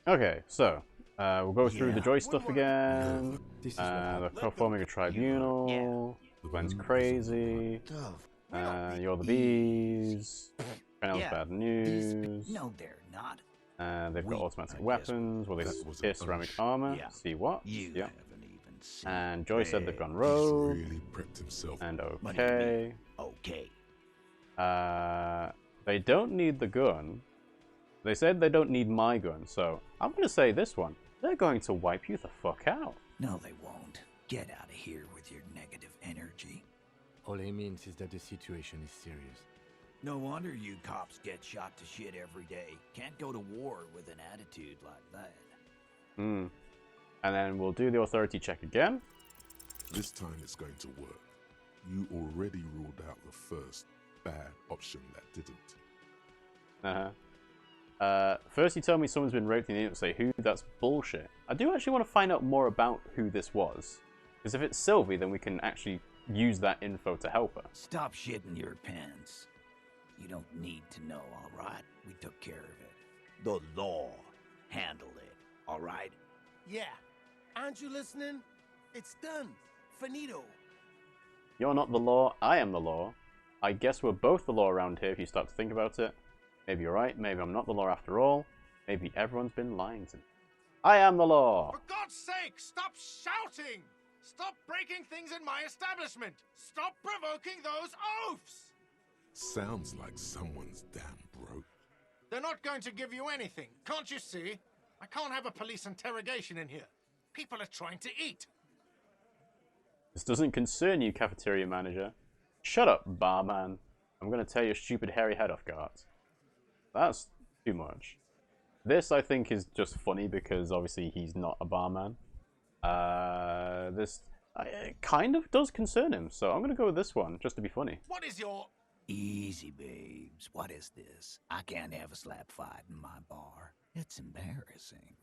Okay, so we'll go through the Joy stuff again. They're forming a tribunal. Gwen's crazy. You're the bees. Fennel's bad news. No, they're not. They've got automatic weapons. Well, they hear ceramic armor. See what? Yeah. And Joy said they've gone rogue. And okay. They don't need the gun. They said they don't need my gun, so I'm going to say this one. They're going to wipe you the fuck out. No, they won't. Get out of here with your negative energy. All he means is that the situation is serious. No wonder you cops get shot to shit every day. Can't go to war with an attitude like that. And then we'll do the authority check again. This time it's going to work. You already ruled out the first bad option that didn't. First you tell me someone's been raped and you didn't say who. That's bullshit. I do actually want to find out more about who this was. Because if it's Sylvie, then we can actually use that info to help her. Stop shitting your pants. You don't need to know, alright? We took care of it. The law handled it, alright? Yeah. Aren't you listening? It's done. Finito. You're not the law, I am the law. I guess we're both the law around here if you start to think about it. Maybe you're right, maybe I'm not the law after all. Maybe everyone's been lying to me. I am the law! For God's sake, stop shouting! Stop breaking things in my establishment! Stop provoking those oafs! Sounds like someone's damn broke. They're not going to give you anything, can't you see? I can't have a police interrogation in here. People are trying to eat. This doesn't concern you, cafeteria manager. Shut up, barman. I'm gonna tear your stupid hairy head off, guards. That's too much. This, I think, is just funny because obviously he's not a barman. This it kind of does concern him, so I'm gonna go with this one just to be funny. What is your... Easy, babes. What is this? I can't have a slap fight in my bar. It's embarrassing.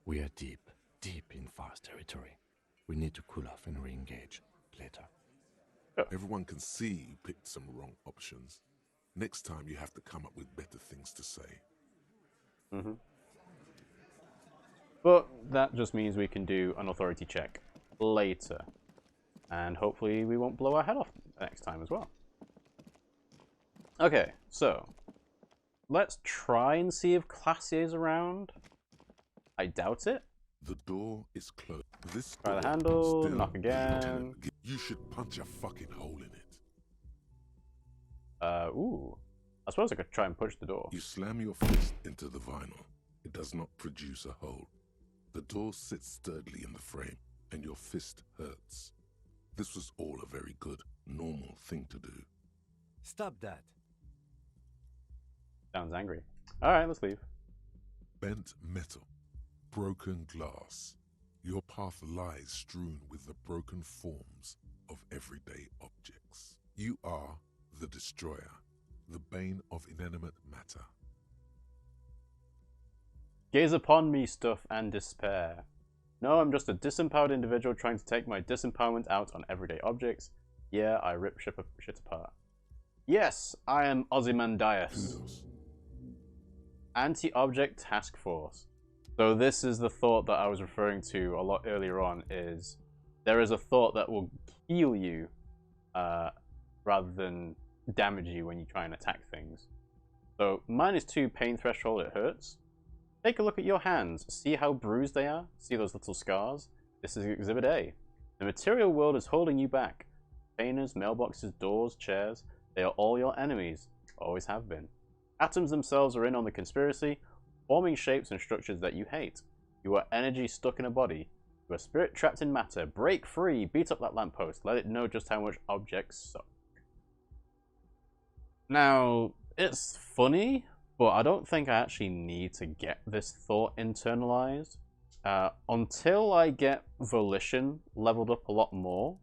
We are deep in Far's territory. We need to cool off and re-engage later. Everyone can see you picked some wrong options. Next time you have to come up with better things to say. But that just means we can do an authority check later. And hopefully we won't blow our head off next time as well. Okay, so let's try and see if Classier's around. I doubt it. The door is closed. This Try the door handle, still knock again. You should punch a fucking hole in it. Ooh. I suppose I could try and push the door. You slam your fist into the vinyl. It does not produce a hole. The door sits sturdily in the frame, and your fist hurts. This was all a very good, normal thing to do. Stop that. Sounds angry. Alright, let's leave. Bent metal. Broken glass. Your path lies strewn with the broken forms of everyday objects. You are the destroyer, the bane of inanimate matter. Gaze upon me, stuff and despair. No, I'm just a disempowered individual trying to take my disempowerment out on everyday objects. Yeah, I rip shit apart. Yes, I am Ozymandias. Anti-object task force. So this is the thought that I was referring to a lot earlier on, is there is a thought that will heal you rather than damage you when you try and attack things. So -2 pain threshold, it hurts. Take a look at your hands. See how bruised they are? See those little scars? This is Exhibit A. The material world is holding you back. Containers, mailboxes, doors, chairs, they are all your enemies. Always have been. Atoms themselves are in on the conspiracy, forming shapes and structures that you hate. You are energy stuck in a body. You are spirit trapped in matter. Break free. Beat up that lamppost. Let it know just how much objects suck. Now, it's funny, but I don't think I actually need to get this thought internalized. Until I get volition leveled up a lot more,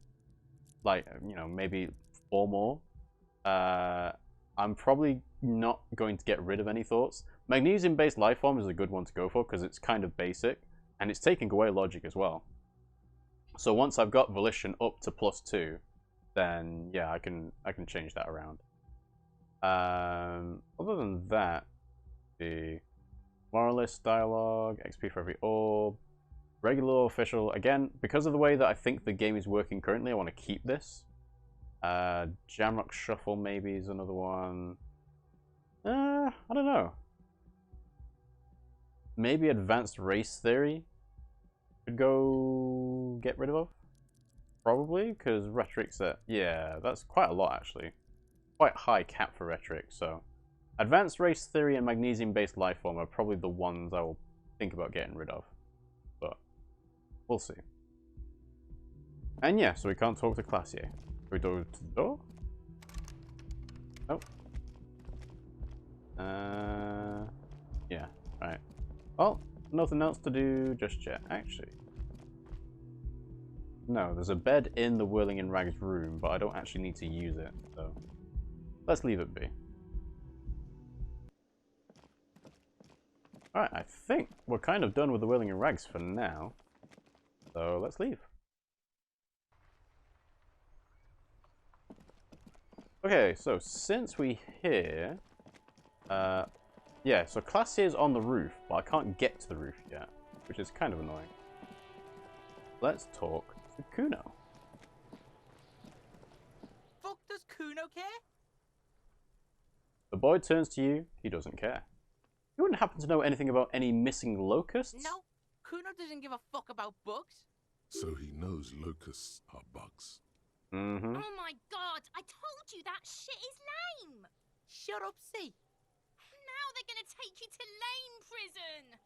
like, you know, maybe 4 more, I'm probably not going to get rid of any thoughts. Magnesium-based life form is a good one to go for because it's kind of basic, and it's taking away logic as well. So once I've got volition up to +2, then yeah, I can change that around. Other than that, the Journalist dialogue, XP for every orb. Regular official. Again, because of the way that I think the game is working currently, I want to keep this. Jamrock Shuffle maybe is another one. I don't know. Maybe Advanced Race Theory could go get rid of. Probably, because rhetoric's at... Yeah, that's quite a lot actually. Quite high cap for rhetoric, so... Advanced Race Theory and Magnesium-based Lifeform are probably the ones I will think about getting rid of. But, we'll see. And yeah, so we can't talk to Classier. We go to the door? Oh. Yeah, right. Well, nothing else to do just yet, actually. No, there's a bed in the Whirling in Rags room, but I don't actually need to use it, so let's leave it be. Alright, I think we're kind of done with the Whirling in Rags for now, so let's leave. Okay, so since we hear... yeah, so Classier's on the roof, but I can't get to the roof yet, which is kind of annoying. Let's talk to Cuno. Fuck does Cuno care? The boy turns to you, he doesn't care. You wouldn't happen to know anything about any missing locusts? No, Cuno doesn't give a fuck about bugs. So he knows locusts are bugs. Mm-hmm. Oh my god, I told you that shit is lame! Shut up, see. Now they're gonna take you to lame prison!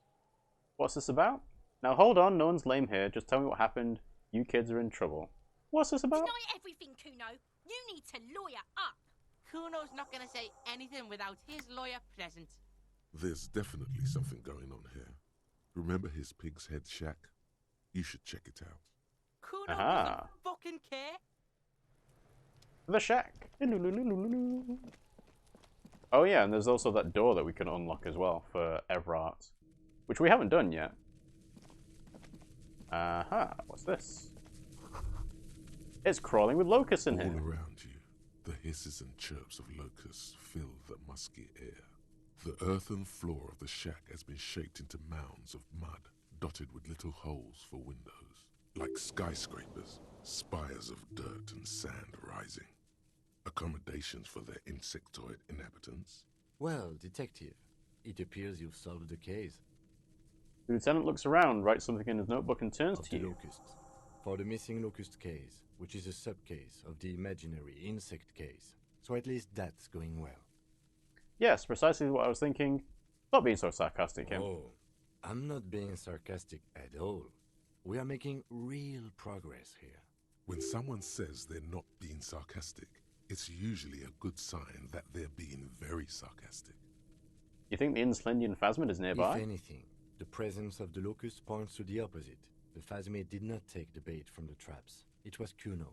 What's this about? Now hold on, no one's lame here, just tell me what happened. You kids are in trouble. What's this about? Deny everything, Cuno. You need to lawyer up. Cuno's not gonna say anything without his lawyer present. There's definitely something going on here. Remember his pig's head shack? You should check it out. Cuno doesn't fucking care. The shack. Oh yeah, and there's also that door that we can unlock as well for Everart, which we haven't done yet. What's this? It's crawling with locusts in All here. around you, the hisses and chirps of locusts fill the musky air. The earthen floor of the shack has been shaped into mounds of mud, dotted with little holes for windows. Like skyscrapers, spires of dirt and sand rising. Accommodations for their insectoid inhabitants. Well, detective, it appears you've solved the case. The lieutenant looks around, writes something in his notebook, and turns Of to the you. locusts. For the missing locust case, which is a sub-case of the imaginary insect case. So at least that's going well. Yes, precisely what I was thinking. Not being so sarcastic, Kim. Oh, I'm not being sarcastic at all. We are making real progress here. When someone says they're not being sarcastic, it's usually a good sign that they're being very sarcastic. You think the Inslindian Phasmid is nearby? If anything, the presence of the locust points to the opposite. The Phasmid did not take the bait from the traps. It was Cuno.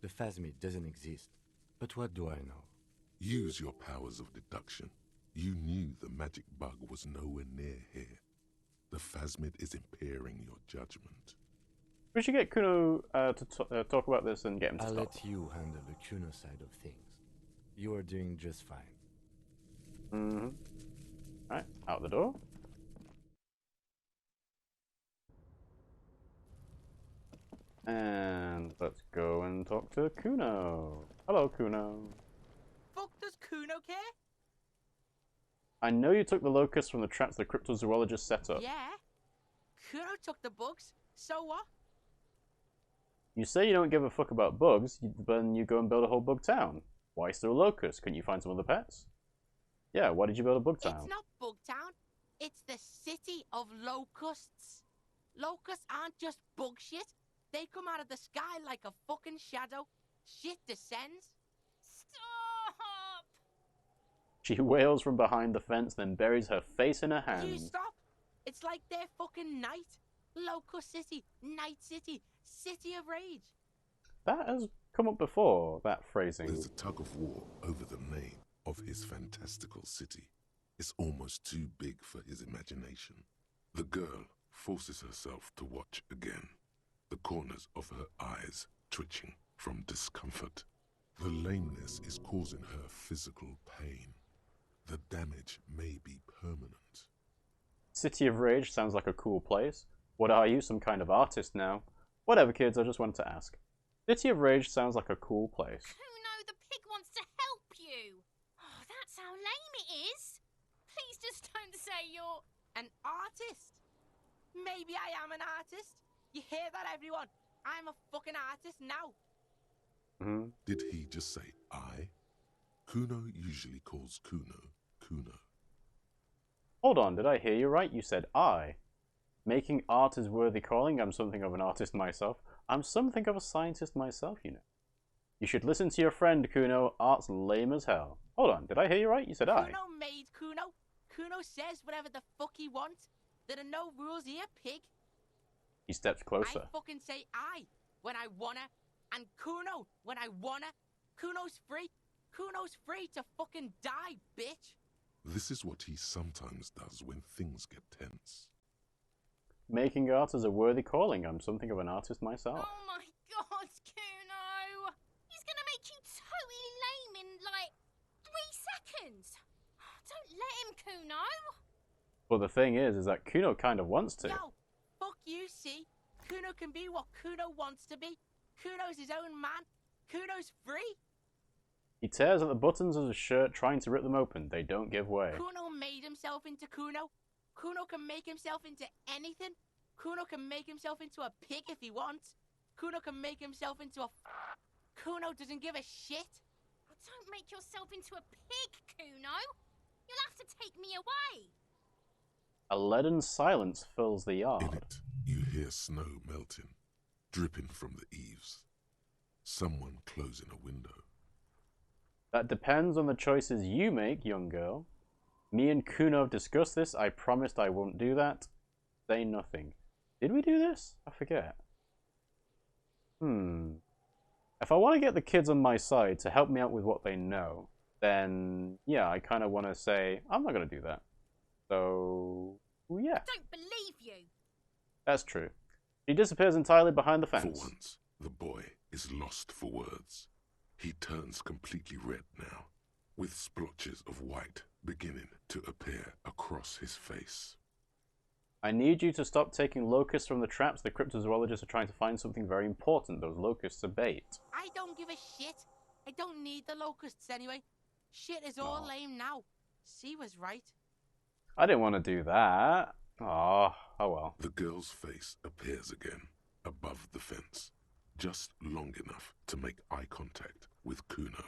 The Phasmid doesn't exist. But what do I know? Use your powers of deduction. You knew the magic bug was nowhere near here. The Phasmid is impairing your judgment. We should get Cuno to talk about this and get him to I'll stop. let you handle the Cuno side of things. You are doing just fine. Mm-hmm. Alright, out the door. And let's go and talk to Cuno. Hello, Cuno. Fuck does Cuno care? I know you took the locust from the traps the cryptozoologist set up. Yeah. Cuno took the bugs. So what? You say you don't give a fuck about bugs, but then you go and build a whole bug town. Why still a locust? Couldn't you find some other pets? Yeah, why did you build a bug town? It's not Bugtown. It's the city of locusts. Locusts aren't just bug shit. They come out of the sky like a fucking shadow. Shit descends. Stop! She wails from behind the fence, then buries her face in her You hands. stop. It's like their fucking night. Locust City, Night City, City of Rage. That has come up before, that phrasing. There's a tug of war over the name of his fantastical city. It's almost too big for his imagination. The girl forces herself to watch again, the corners of her eyes twitching from discomfort. The lameness is causing her physical pain. The damage may be permanent. City of Rage sounds like a cool place. What are you, some kind of artist now? Whatever, kids, I just wanted to ask. City of Rage sounds like a cool place. Cuno, the pig wants to help you. Oh, that's how lame it is. Please just don't say you're... An artist? Maybe I am an artist. You hear that, everyone? I'm a fucking artist now. Did he just say I? Cuno usually calls Cuno, Cuno. Hold on, did I hear you right? You said I. Making art is worthy calling. I'm something of an artist myself. I'm something of a scientist myself, you know. You should listen to your friend, Cuno. Art's lame as hell. Hold on, did I hear you right? You said I. Cuno made Cuno. Cuno says whatever the fuck he wants. There are no rules here, pig. He steps closer. I fucking say I when I wanna, and Cuno when I wanna. Cuno's free. Cuno's free to fucking die, bitch. This is what he sometimes does when things get tense. Making art is a worthy calling. I'm something of an artist myself. Oh my god, Cuno! He's gonna make you totally lame in, like, 3 seconds. Don't let him, Cuno. But the thing is that Cuno kind of wants to. Yo, fuck you, see? Cuno can be what Cuno wants to be. Cuno's his own man. Cuno's free. He tears at the buttons of his shirt, trying to rip them open. They don't give way. Cuno made himself into Cuno. Cuno can make himself into anything. Cuno can make himself into a pig if he wants. Cuno can make himself into a... Cuno doesn't give a shit. Don't make yourself into a pig, Cuno. You'll have to take me away. A leaden silence fills the yard. In it, you hear snow melting, dripping from the eaves. Someone closing a window. That depends on the choices you make, young girl. Me and Cuno have discussed this. I promised I won't do that. Say nothing. Did we do this? I forget. If I want to get the kids on my side to help me out with what they know, then yeah, I kind of want to say, I'm not going to do that. So, yeah. Don't believe you. That's true. He disappears entirely behind the fence. For once, the boy is lost for words. He turns completely red now, with splotches of white beginning to appear across his face. I need you to stop taking locusts from the traps. The cryptozoologists are trying to find something very important. Those locusts are bait. I don't give a shit. I don't need the locusts anyway. Shit is all lame now. C was right. I didn't want to do that. Oh well. The girl's face appears again, above the fence, just long enough to make eye contact with Cuno.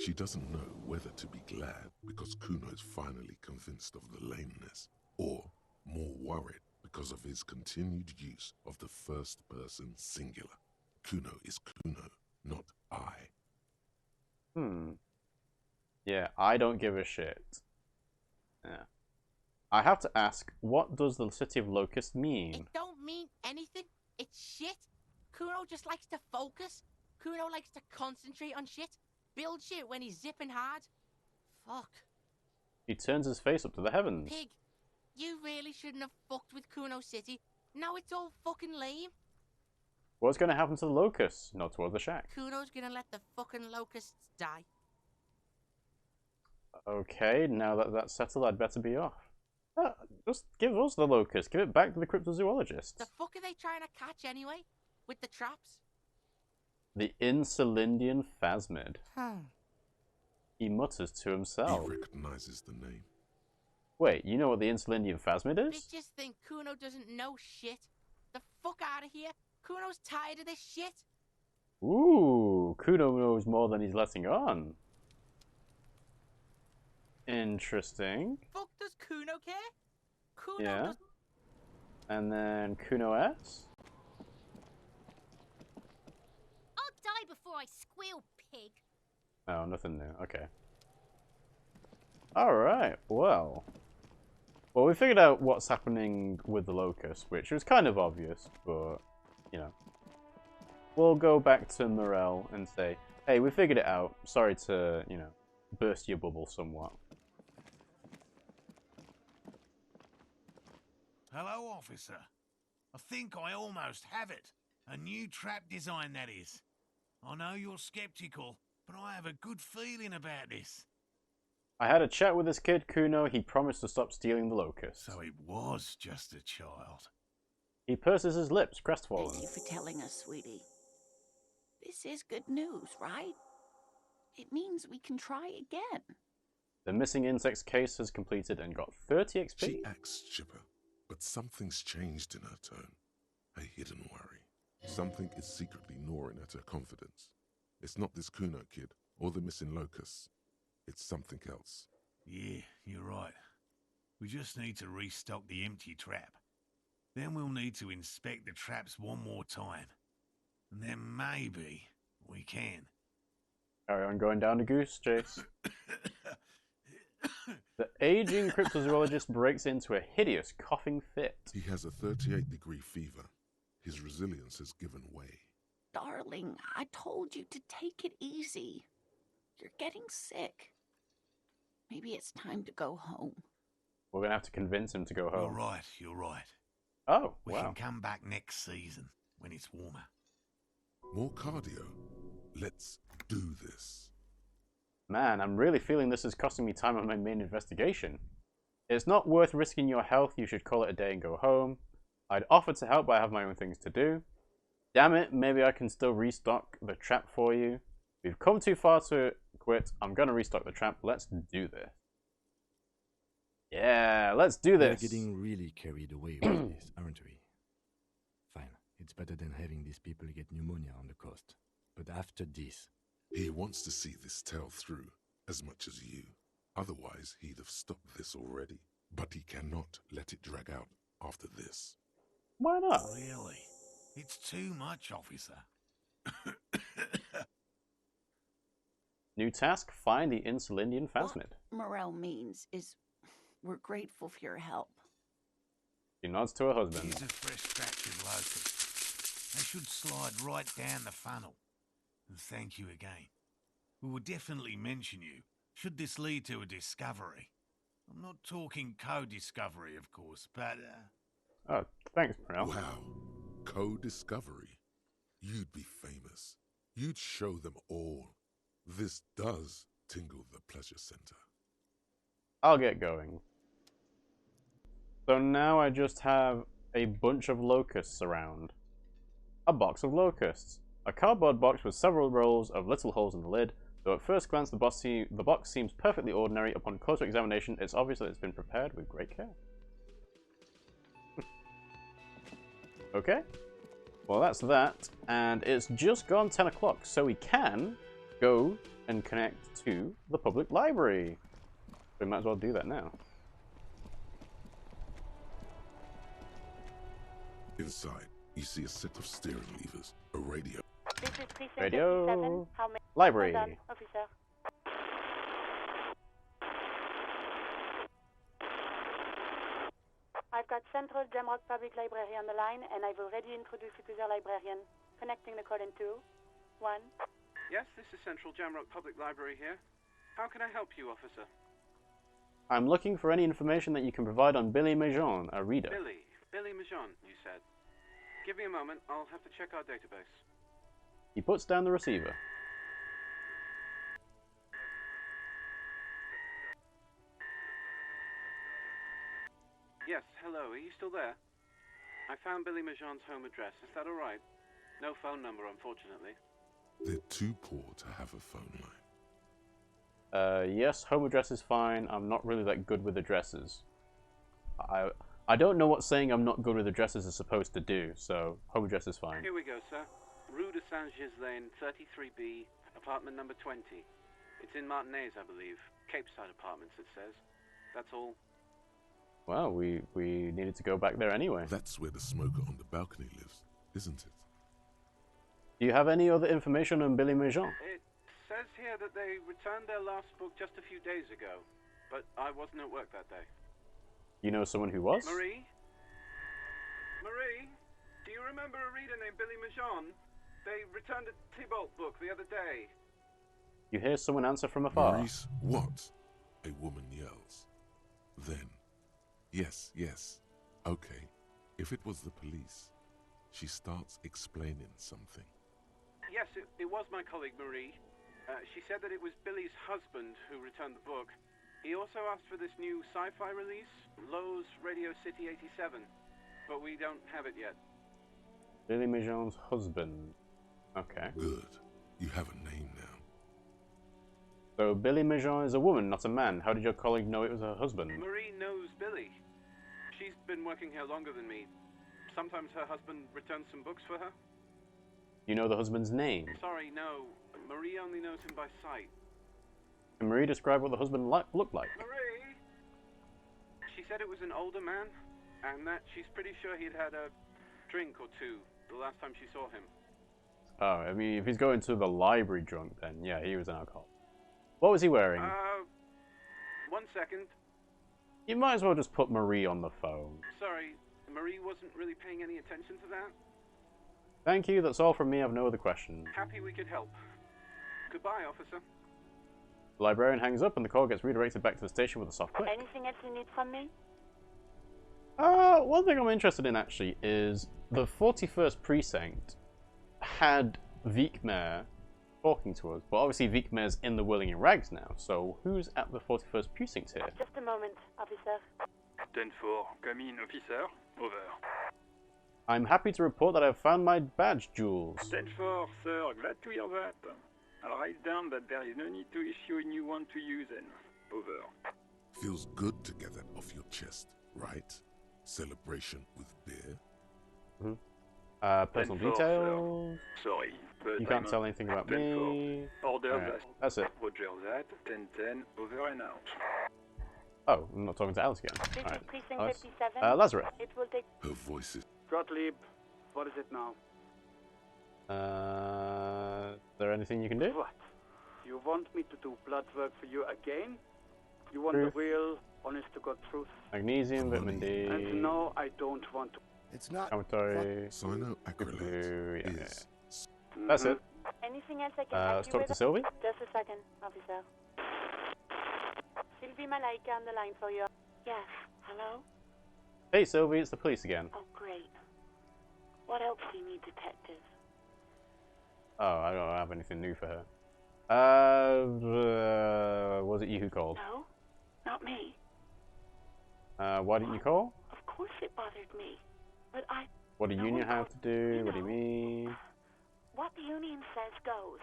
She doesn't know whether to be glad because Cuno is finally convinced of the lameness, or more worried because of his continued use of the first person singular. Cuno is Cuno, not I. Yeah, I don't give a shit. Yeah. I have to ask, what does the City of Locusts mean? It don't mean anything. It's shit. Cuno just likes to focus. Cuno likes to concentrate on shit. Build shit when he's zipping hard. Fuck. He turns his face up to the heavens. Pig, you really shouldn't have fucked with Cuno City. Now it's all fucking lame. What's going to happen to the locusts? Not towards the shack. Cuno's gonna let the fucking locusts die. Okay, now that that's settled, I'd better be off. Just give us the locust. Give it back to the cryptozoologists. The fuck are they trying to catch anyway? With the traps? The Insulindian phasmid. He mutters to himself. He recognizes the name. Wait, you know what the Insulindian phasmid They is? just think Cuno doesn't know shit. The fuck out of here. Cuno's tired of this shit. Ooh, Cuno knows more than he's letting on. Interesting. Fuck does Cuno care? Cuno Yeah. does... And then Cuno S. I'll die before I squeal, pig. Oh, nothing new. Okay. Alright, well, we figured out what's happening with the locust, which was kind of obvious, but, you know. We'll go back to Morel and say, hey, we figured it out. Sorry to, you know, burst your bubble somewhat. Hello, officer. I think I almost have it. A new trap design, that is. I know you're skeptical, but I have a good feeling about this. I had a chat with this kid, Cuno. He promised to stop stealing the locusts. So he was just a child. He purses his lips, crestfallen. Thank you for telling us, sweetie. This is good news, right? It means we can try again. The missing insects case has completed and got 30 XP. She acts chipper, but something's changed in her tone. A hidden worry. Something is secretly gnawing at her confidence. It's not this Cuno kid or the missing locusts. It's something else. Yeah, you're right. We just need to restock the empty trap. Then we'll need to inspect the traps one more time. And then maybe we can. Carry on going down a goose chase. The aging cryptozoologist breaks into a hideous coughing fit. He has a 38-degree fever. His resilience has given way. Darling, I told you to take it easy. You're getting sick. Maybe it's time to go home. We're going to have to convince him to go home. You're right. Oh, We wow. can come back next season when it's warmer. More cardio. Let's do this. Man, I'm really feeling this is costing me time on my main investigation. It's not worth risking your health. You should call it a day and go home. I'd offer to help, but I have my own things to do. Damn it, maybe I can still restock the trap for you. We've come too far to quit. I'm gonna restock the trap. Let's do this. Yeah, let's do this. We're getting really carried away with this, aren't we? Fine. It's better than having these people get pneumonia on the coast. But after this... He wants to see this tale through as much as you. Otherwise, he'd have stopped this already. But he cannot let it drag out after this. Why not? Really? It's too much, officer. New task, find the Insulindian phasmid. What Morel means is we're grateful for your help. She nods to her husband. Here's a fresh batch of locusts. They should slide right down the funnel. And thank you again. We will definitely mention you, should this lead to a discovery. I'm not talking co-discovery, of course, but... Oh, thanks, Morel. Wow. Co-discovery. You'd be famous. You'd show them all. This does tingle the pleasure center. I'll get going. So now I just have a bunch of locusts around. A box of locusts. A cardboard box with several rows of little holes in the lid. Though at first glance the box seems perfectly ordinary, upon closer examination it's obvious that it's been prepared with great care. Okay. Well, that's that. And it's just gone 10 o'clock, so we can go and connect to the public library. We might as well do that now. Inside, you see a set of steering levers, a radio. This is precinct Radio. 57. How many? Library. Hold on, officer. I've got Central Jamrock Public Library on the line, and I've already introduced you to their librarian. Connecting the call in 2, 1. Yes, this is Central Jamrock Public Library here. How can I help you, officer? I'm looking for any information that you can provide on Billy Majon, a reader. Billy Majon, you said. Give me a moment, I'll have to check our database. He puts down the receiver. Yes, hello, are you still there? I found Billy Majon's home address, is that alright? No phone number, unfortunately. They're too poor to have a phone line. Yes, home address is fine. I'm not really that good with addresses. I don't know what saying I'm not good with addresses is supposed to do, so home address is fine. Here we go, sir. Rue de Saint-Ghislain, 33B, apartment number 20. It's in Martinez, I believe. Capeside Apartments, it says. That's all. Well, we needed to go back there anyway. That's where the smoker on the balcony lives, isn't it? Do you have any other information on Billy Majon? It says here that they returned their last book just a few days ago, but I wasn't at work that day. You know someone who was? Marie? Marie? Do you remember a reader named Billy Majon? They returned a Tybalt book the other day. You hear someone answer from afar. Maurice, what? A woman yells. Then, yes. Okay, if it was the police, she starts explaining something. Yes, it was my colleague Marie. She said that it was Billy's husband who returned the book. He also asked for this new sci-fi release, Lowe's Radio City 87, but we don't have it yet. Billy Majon's husband. Okay. Good. You have a name now. So Billy Majon is a woman, not a man. How did your colleague know it was her husband? Marie knows Billy. She's been working here longer than me. Sometimes her husband returns some books for her. You know the husband's name? Sorry, no. Marie only knows him by sight. Can Marie describe what the husband looked like? Marie! She said it was an older man, and that she's pretty sure he'd had a drink or two the last time she saw him. Oh, I mean, if he's going to the library drunk, then yeah, he was an alcoholic. What was he wearing? 1 second. You might as well just put Marie on the phone. Sorry, Marie wasn't really paying any attention to that. Thank you, that's all from me, I have no other questions. Happy we could help. Goodbye, officer. The librarian hangs up and the call gets redirected back to the station with a soft click. Anything else you need from me? One thing I'm interested in, actually, is the 41st Precinct had Vikmer talking to us, but obviously Vikmer's in the Whirling in Rags now, so who's at the 41st Precinct here? Just a moment, officer. 10-4, come in, officer. Over. I'm happy to report that I've found my badge, Jules. 10-4, sir, glad to hear that. I'll write down that there is no need to issue a new one to you then. Over. Feels good to get that off your chest, right? Celebration with beer? Mm-hmm. Personal 10-4, details? sir. Sorry, but You can't tell anything about 10-4. me. Orders Alright, that's it. Roger that. 10-10, over and out. Oh, I'm not talking to Alice again. This is Alright. Precinct Alice. 57. Lazarus. It will take... Her voice is... Gottlieb, what is it now? Is there anything you can do? What? You want me to do blood work for you again? You want Truth. the real, honest-to-God truth? Magnesium, vitamin D. And no, I don't want to. It's not. Commissary. Cyanoacrylate Yeah. is... That's it. Anything else I can help Let's you talk with? to Sylvie. Just a second, officer. Sylvie Malaika on the line for you. Yes, hello? Hey Sylvie, it's the police again. Oh, great. What else do you need, detective? Oh, I don't have anything new for her. Was it you who called? No, not me. Why didn't you call? Of course it bothered me. But I... What do No union one have to do? What do you mean? What the union says goes.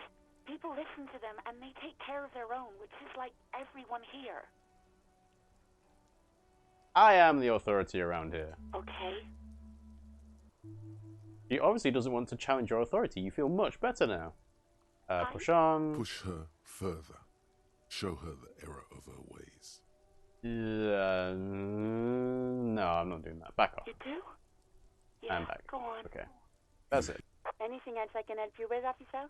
People listen to them and they take care of their own, which is like everyone here. I am the authority around here. Okay. He obviously doesn't want to challenge your authority. You feel much better now. Push on. Push her further. Show her the error of her ways. No, I'm not doing that. Back off. You do? Yeah, And back. go on. Okay. That's it. Anything else I can help you with, officer?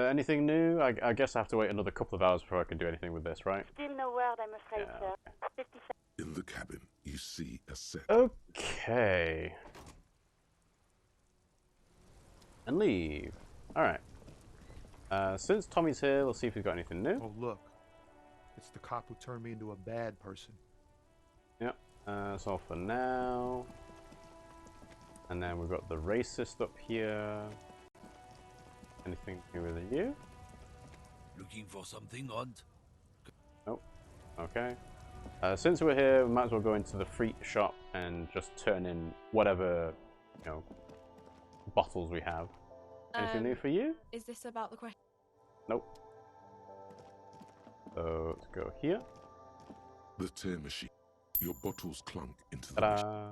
Anything new? I guess I have to wait another couple of hours before I can do anything with this, right? Still no word, I'm afraid, Yeah, sir. okay. 50 seconds. In the cabin, you see a set. Okay. And leave. Alright. Since Tommy's here, let's see if he's got anything new. Oh, look. It's the cop who turned me into a bad person. Yep. That's all for now. And then we've got the racist up here. Anything new with you? Looking for something odd? Nope. Okay. Since we're here, we might as well go into the fruit shop and just turn in whatever, you know, bottles we have. Anything new for you? Is this about the question? Nope. So let's go here. The tear machine. Your bottles clunk into the machine. Ta-da!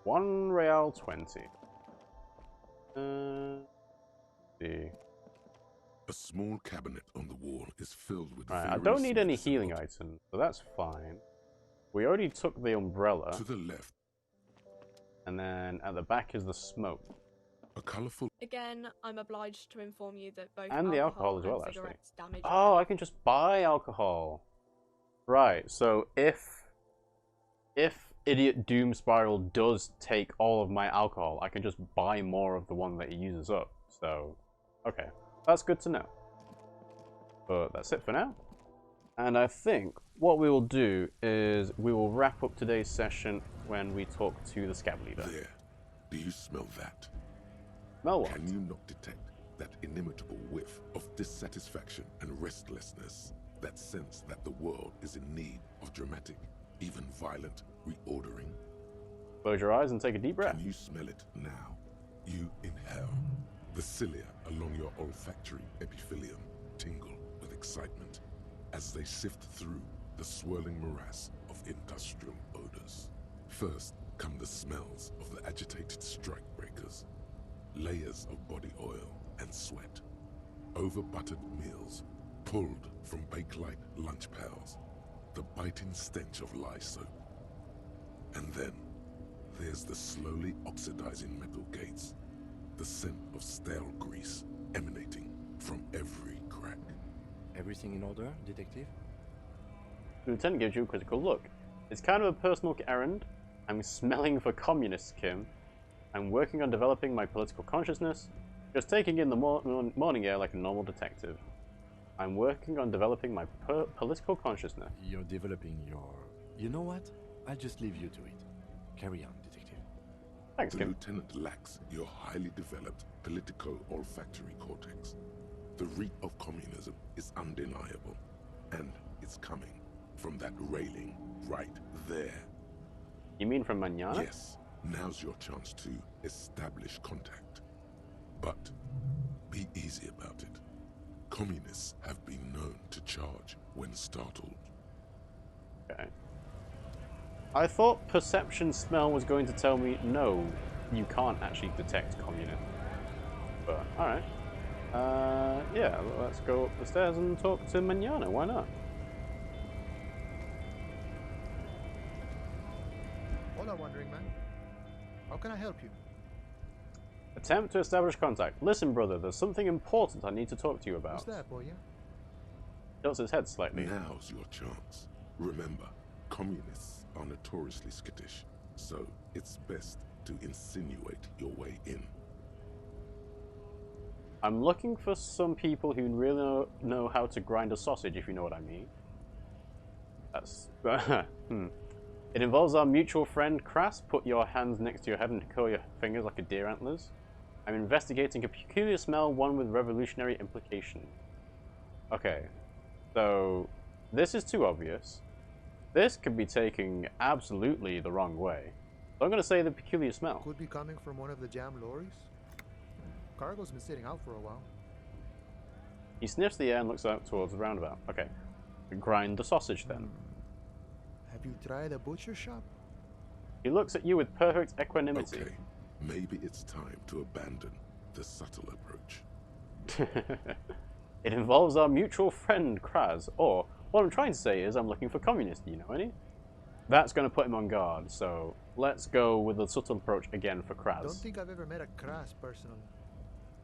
1 real 20. See. A small cabinet on the wall is filled with Right, I various don't need any medicine healing items, so that's fine. We already took the umbrella. To the left. And then at the back is the smoke. A colourful... Again, I'm obliged to inform you that both And the alcohol as well, and actually. cigarettes damage. Oh, I can just buy alcohol. Right, so if Idiot Doom Spiral does take all of my alcohol, I can just buy more of the one that he uses up. So, okay. That's good to know. But that's it for now. And I think what we will do is we will wrap up today's session when we talk to the scab leader. There. Do you smell that? Smell what? Can you not detect that inimitable whiff of dissatisfaction and restlessness? That sense that the world is in need of dramatic, even violent, reordering. Close your eyes and take a deep breath. Can you smell it now? You inhale. The cilia along your olfactory epithelium tingle with excitement as they sift through the swirling morass of industrial odors. First come the smells of the agitated strikebreakers, layers of body oil and sweat, over-buttered meals pulled from bake-light lunch pails, the biting stench of lye soap. And then there's the slowly oxidizing metal gates, the scent of stale grease emanating from every crack. Everything in order, Detective? The lieutenant gives you a critical look. It's kind of a personal errand. I'm smelling for communists, Kim. I'm working on developing my political consciousness, just taking in the morning air like a normal detective. I'm working on developing my political consciousness. You're developing your... You know what? I'll just leave you to it. Carry on, Detective. Thanks, The Kim. lieutenant lacks your highly developed politico-olfactory cortex. The reek of communism is undeniable, and it's coming from that railing right there. You mean from Manana? Yes, now's your chance to establish contact. But be easy about it. Communists have been known to charge when startled. Okay. I thought perception smell was going to tell me, no, you can't actually detect communists. But, alright. Yeah, let's go up the stairs and talk to Manana, why not? Hola, Wandering Man. How can I help you? Attempt to establish contact. Listen, brother, there's something important I need to talk to you about. What's that, boy? Tilts his head slightly. Now's your chance. Remember, communists are notoriously skittish, so it's best to insinuate your way in. I'm looking for some people who really know how to grind a sausage, if you know what I mean. That's... It involves our mutual friend, Crass. Put your hands next to your head and curl your fingers like a deer antlers. I'm investigating a peculiar smell, one with revolutionary implication. Okay, so this is too obvious. This could be taken absolutely the wrong way. So I'm going to say the peculiar smell. Could be coming from one of the jam lorries. Cargo's been sitting out for a while. He sniffs the air and looks out towards the roundabout. Okay, grind the sausage then. Have you tried a butcher shop? He looks at you with perfect equanimity. Okay, maybe it's time to abandon the subtle approach. It involves our mutual friend, Kraz, or what I'm trying to say is I'm looking for communists, do you know any? That's going to put him on guard, so let's go with the subtle approach again for Kraz. Don't think I've ever met a Kraz personally.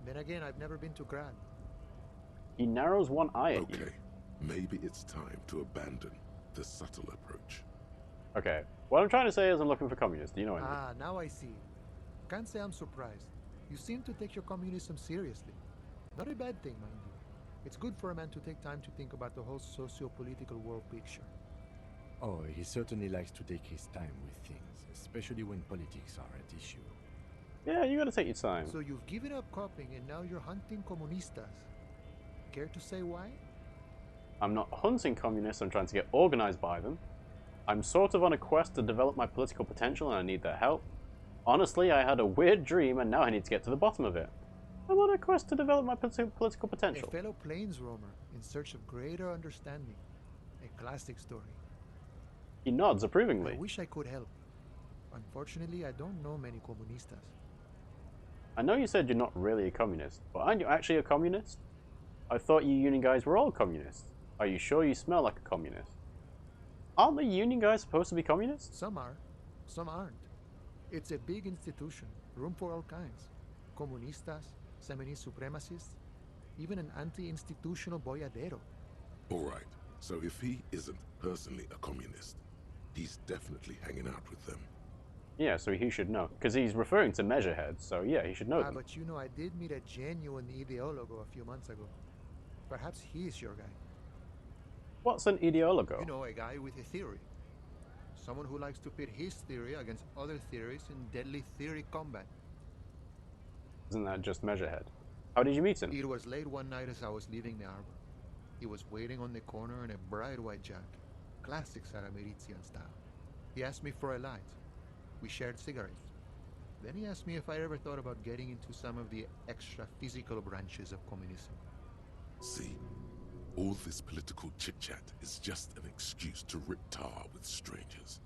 Then again, I've never been to Grad. He narrows one eye at you. Okay, maybe it's time to abandon the subtle approach. Okay, what I'm trying to say is I'm looking for communists, do you know any? Ah, now I see. Can't say I'm surprised. You seem to take your communism seriously. Not a bad thing, mind you. It's good for a man to take time to think about the whole socio-political world picture. Oh, he certainly likes to take his time with things, especially when politics are at issue. Yeah, you gotta take your time. So you've given up copying and now you're hunting comunistas. Care to say why? I'm not hunting communists, I'm trying to get organized by them. I'm sort of on a quest to develop my political potential and I need their help. Honestly, I had a weird dream and now I need to get to the bottom of it. I'm on a quest to develop my political potential. A fellow plains roamer in search of greater understanding. A classic story. He nods approvingly. I wish I could help. Unfortunately, I don't know many comunistas. I know you said you're not really a communist, but aren't you actually a communist? I thought you union guys were all communists. Are you sure you smell like a communist? Aren't the union guys supposed to be communists? Some are, some aren't. It's a big institution, room for all kinds. Comunistas, feminist supremacists, even an anti-institutional boyadero. Alright, so if he isn't personally a communist, he's definitely hanging out with them. Yeah, so he should know. Because he's referring to Measurehead, so yeah, he should know them. But you know, I did meet a genuine ideologo a few months ago. Perhaps he is your guy. What's an ideologo? You know, a guy with a theory. Someone who likes to pit his theory against other theories in deadly theory combat. Isn't that just Measurehead? How did you meet him? It was late one night as I was leaving the arbor. He was waiting on the corner in a bright white jacket, classic Sarameritian style. He asked me for a light. We shared cigarettes. Then he asked me if I ever thought about getting into some of the extra physical branches of communism. See, all this political chit-chat is just an excuse to rip tar with strangers.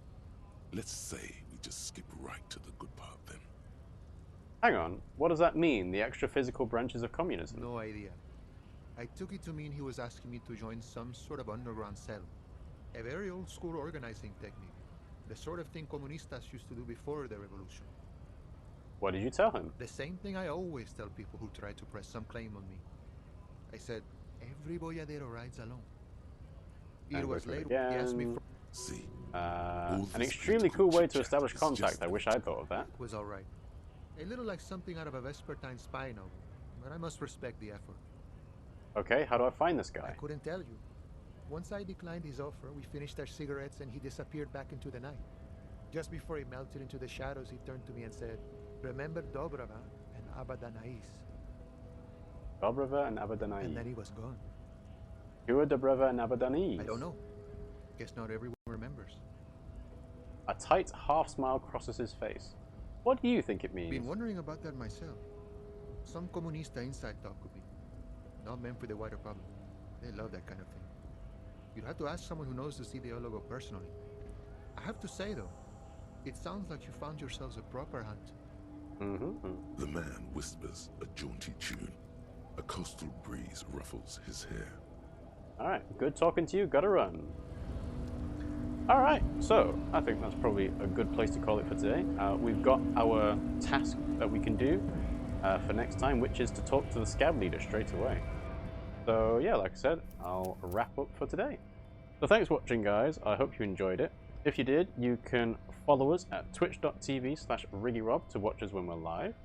Let's say we just skip right to the good part then. Hang on, what does that mean, the extra physical branches of communism? No idea. I took it to mean he was asking me to join some sort of underground cell. A very old school organizing technique. The sort of thing comunistas used to do before the revolution. What did you tell him? The same thing I always tell people who try to press some claim on me. I said, every boyadero rides alone. It was late when he asked me for... See, an extremely cool way to establish contact. I wish I'd thought of that. It was alright. A little like something out of a Vespertine spy novel, but I must respect the effort. Okay, how do I find this guy? I couldn't tell you. Once I declined his offer, we finished our cigarettes and he disappeared back into the night. Just before he melted into the shadows, he turned to me and said, "Remember Dobrava and Abadanais." Dobrava and Abadanais. And then he was gone. Who are Dobrava and Abadanais? I don't know. Guess not everyone remembers. A tight half smile crosses his face. What do you think it means? Been wondering about that myself. Some comunista inside talk could be. Not meant for the wider public. They love that kind of thing. You'd have to ask someone who knows this ideologo personally. I have to say though, it sounds like you found yourselves a proper hunt. The man whispers a jaunty tune. A coastal breeze ruffles his hair. Alright, good talking to you, gotta run. Alright, so I think that's probably a good place to call it for today. We've got our task that we can do for next time, which is to talk to the scab leader straight away. So yeah, like I said, I'll wrap up for today. So thanks for watching, guys. I hope you enjoyed it. If you did, you can follow us at twitch.tv/RiggyRob to watch us when we're live.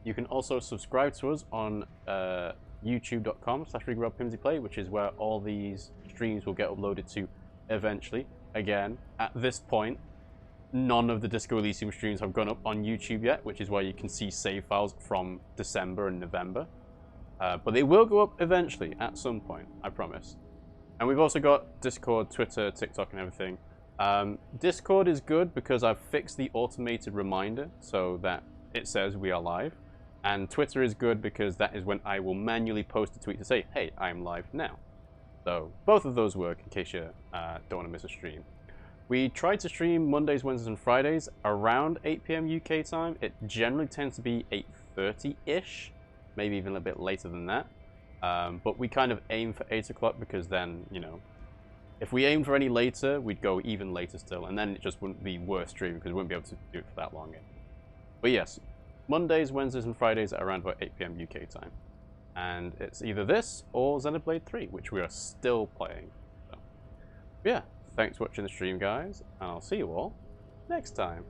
You can also subscribe to us on youtube.com/RiggyRobPimmsyPlay, which is where all these streams will get uploaded to eventually. Again, at this point, none of the Disco Elysium streams have gone up on YouTube yet, which is why you can see save files from December and November. But they will go up eventually, at some point, I promise. And we've also got Discord, Twitter, TikTok, and everything. Discord is good because I've fixed the automated reminder so that it says we are live. And Twitter is good because that is when I will manually post a tweet to say, hey, I'm live now. So both of those work in case you don't want to miss a stream. We try to stream Mondays, Wednesdays, and Fridays around 8 PM UK time. It generally tends to be 8:30-ish, maybe even a bit later than that. But we kind of aim for 8 o'clock because then, you know, if we aim for any later, we'd go even later still, and then it just wouldn't be worth streaming because we wouldn't be able to do it for that long. But yes, Mondays, Wednesdays, and Fridays are around about 8 PM UK time. And it's either this or Xenoblade 3, which we are still playing. So, yeah, thanks for watching the stream, guys, and I'll see you all next time.